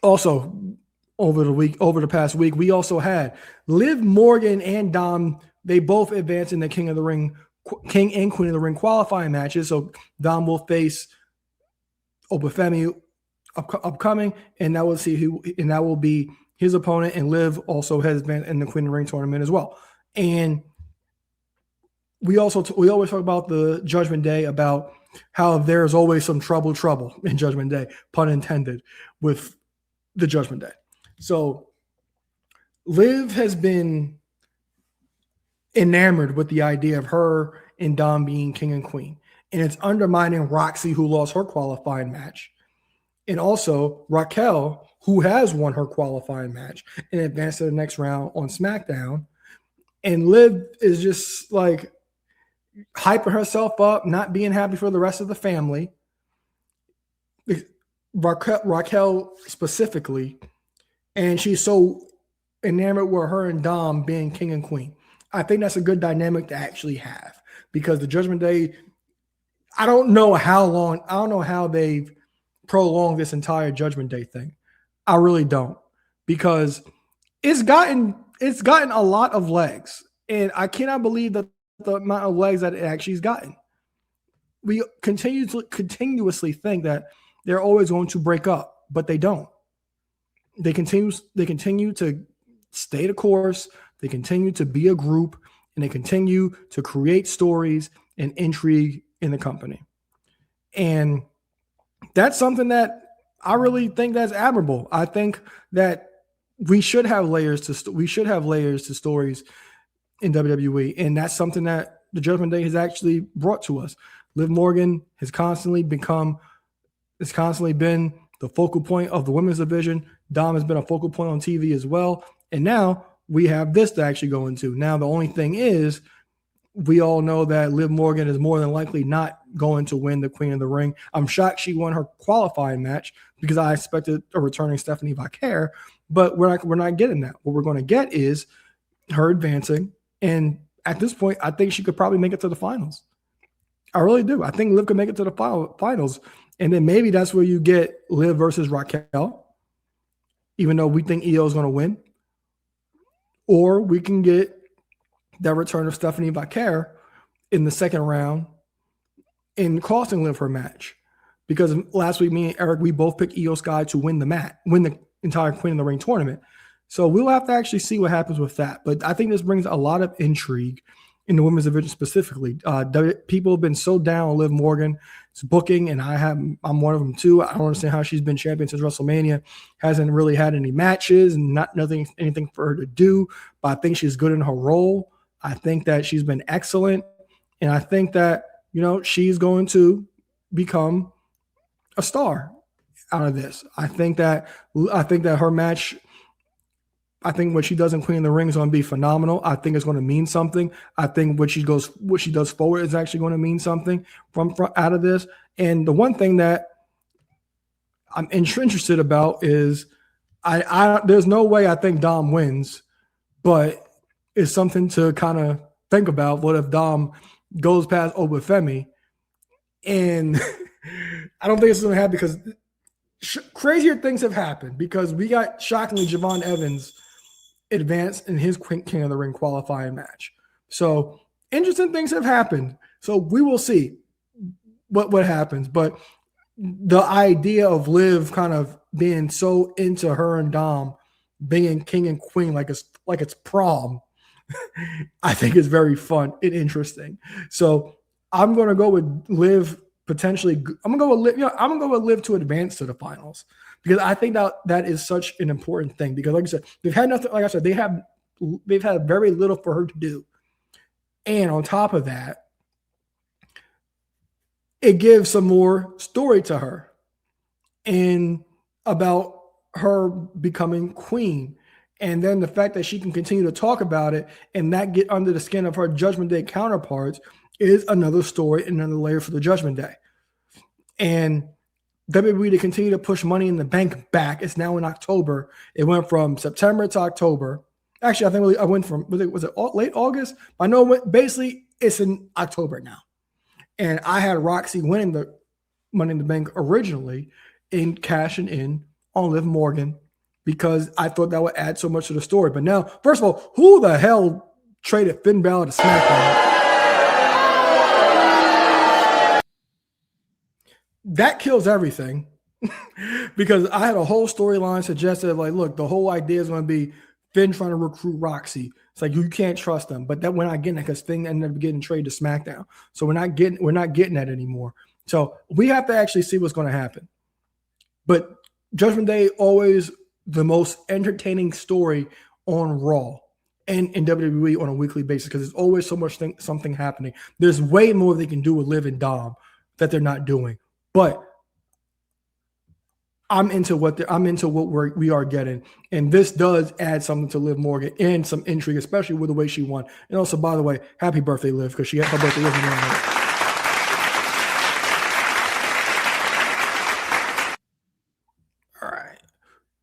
Also, over the past week, we also had Liv Morgan and Dom. They both advanced in the King and Queen of the Ring qualifying matches. So Dom will face Obafemi upcoming, and that will be his opponent. And Liv also has been in the Queen of the Ring tournament as well. And we always talk about the Judgment Day, about how there's always some trouble in Judgment Day, pun intended, with the Judgment Day. So Liv has been enamored with the idea of her and Dom being king and queen. And it's undermining Roxy, who lost her qualifying match. And also Raquel, who has won her qualifying match and advanced to the next round on SmackDown. And Liv is just like hyping herself up, not being happy for the rest of the family. Raquel specifically. And she's so enamored with her and Dom being king and queen. I think that's a good dynamic to actually have, because the Judgment Day, I don't know how they've prolonged this entire Judgment Day thing. I really don't, because it's gotten a lot of legs, and I cannot believe that the amount of legs that it actually has gotten. We continuously think that they're always going to break up, but they don't. They continue to stay the course. They continue to be a group, and they continue to create stories and intrigue in the company. And that's something that I really think that's admirable. I think that we should have layers to stories in WWE, and that's something that the Judgment Day has actually brought to us. Liv Morgan has constantly been the focal point of the women's division. Dom has been a focal point on TV as well. And now we have this to actually go into. Now, the only thing is, we all know that Liv Morgan is more than likely not going to win the Queen of the Ring. I'm shocked she won her qualifying match, because I expected a returning Stephanie Vaquer, but we're not getting that. What we're going to get is her advancing. And at this point, I think she could probably make it to the finals. I really do. I think Liv could make it to the finals. And then maybe that's where you get Liv versus Raquel, even though we think Io is going to win. Or we can get that return of Stephanie Vaquer in the second round and costing Liv her match. Because last week, me and Eric, we both picked Io Sky to win the entire Queen of the Ring tournament. So we'll have to actually see what happens with that. But I think this brings a lot of intrigue in the women's division specifically. People have been so down on Liv Morgan's booking, and I'm one of them too. I don't understand how she's been champion since WrestleMania, hasn't really had any matches and anything for her to do. But I think she's good in her role. I think that she's been excellent, and I think that she's going to become a star out of this. I think that her match, I think what she does in Queen of the Ring is going to be phenomenal. I think it's going to mean something. I think what she does forward is actually going to mean something from out of this. And the one thing that I'm interested about is there's no way I think Dom wins, but it's something to kind of think about. What if Dom goes past Obafemi? And I don't think it's going to happen, because crazier things have happened, because we got shockingly Javon Evans advanced in his King of the Ring qualifying match. So interesting things have happened. So we will see what happens. But the idea of Liv kind of being so into her and Dom being king and queen like it's prom, I think is very fun and interesting. So I'm going to go with Liv potentially. I'm going to go with Liv to advance to the finals, because I think that is such an important thing. Because like I said, they've had nothing. Like I said, they've had very little for her to do, and on top of that, it gives some more story to her and about her becoming queen. And then the fact that she can continue to talk about it and not get under the skin of her Judgment Day counterparts is another story, another layer for the Judgment Day. And WWE to continue to push Money in the Bank back. It's now in October. It went from September to October. Actually, I think I went from, was it late August? I know basically it's in October now. And I had Roxy winning the Money in the Bank originally and cashing in on Liv Morgan because I thought that would add so much to the story. But now, first of all, who the hell traded Finn Balor to SmackDown? That kills everything. Because I had a whole storyline suggested like, look, the whole idea is going to be Finn trying to recruit Roxy. It's like you can't trust them, but that we're not getting that because Finn ended up getting traded to SmackDown, so we're not getting that anymore. So we have to actually see what's going to happen. But Judgment Day always the most entertaining story on Raw and in WWE on a weekly basis because there's always so much something happening. There's way more they can do with Liv and Dom that they're not doing, but I'm into what we are getting, and this does add something to Liv Morgan and some intrigue, especially with the way she won. And also, by the way, happy birthday, Liv, because her birthday was in